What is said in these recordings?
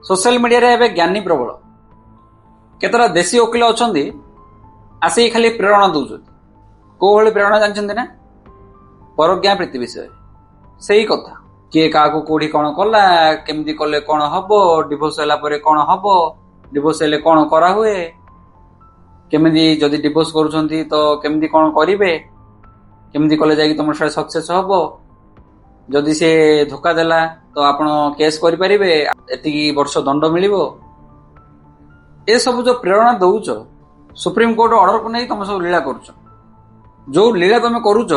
Social media रे एबे ज्ञानी प्रबल केतरा देशी वकील अच्छा आसिक खाली प्रेरणा दौरान कौ भाई प्रेरणा जानते ना परज्ञा प्रीति विषय से ही कथा किए क्या कौटी कौन कला केमती कले कौन हम डिवोर्स है कौन हम डिवोर्स हेले कौन करा हुए केमती जदि डिवोर्स करुछंती तो केमती कौन करिवे केमती कले जाई तुम सक्सेस हम जदि से धोखा देला तो आपण केस करि परिबे एति वर्ष दंड मिलिबो ए सब जो प्रेरणा दउछ सुप्रीम कोर्ट ऑर्डर को नहीं तुम सब लीला करूछ जो लीला तुम करूछ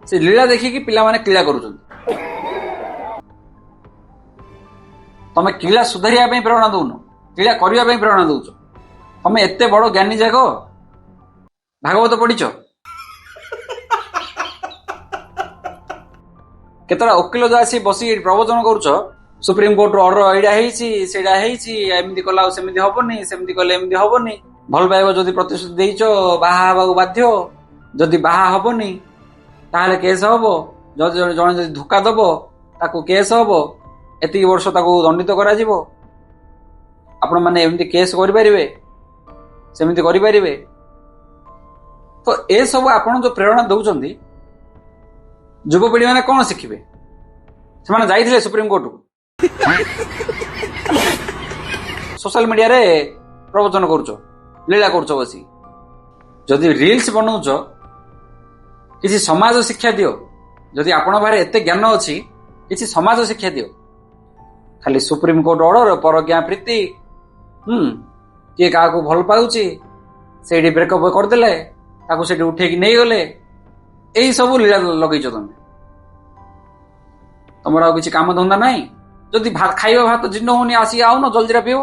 से लीला देखि कि पिला माने क्रीड़ा करूछन तुम क्रीड़ा सुधारिया पे प्रेरणा दउन क्रीड़ा करिया पे प्रेरणा दउछ तुम एते बड़ ज्ञानी जागो भागवत पढ़िछ केतरा वकील जो आसी बसी प्रवचन करुछ सुप्रीम कोर्ट ऑर्डर एडा एमती कला सेमती हबनी सेमती कले एमती हबनी भल पाइब जदि प्रतिश्रुति देइछ बाहा हबाकू बाध्य जदि बाहा हबनी ताहले केस हबो जदि जने जदि धोखा दबो ताकू केस हबो एति वर्ष ताकू दंडित करा जिवो आपण माने एमती केस करि परिबे सेमती करि परिबे तो ए सब आपण जो प्रेरणा दउचंदी युवपीढ़ी मैंने कौन शिखिबे से जाइथिले सुप्रीम कोर्ट को सोशल मीडिया रे प्रवचन करूछ लीला करूछ बसी जदि रील्स बनाउछ किसी समाज शिक्षा दियो जदि आपण बारे एते ज्ञान अछि किसी समाज शिक्षा दियो खाली सुप्रीम कोर्ट ऑर्डर परज्ञा प्रीति किए क्या भल पाउछि सेठी ब्रेकअप करदेले ताकू सेठी उठेकी नहीं गले यही सब लीला लगेच तुम तुम किसी काम धंदा ना जदि खाଇବା ଭାତ ଜିନ୍ନ ହଉନି ଆସିକି ଆଉନ ଜଲଦିରେ ପିଅ।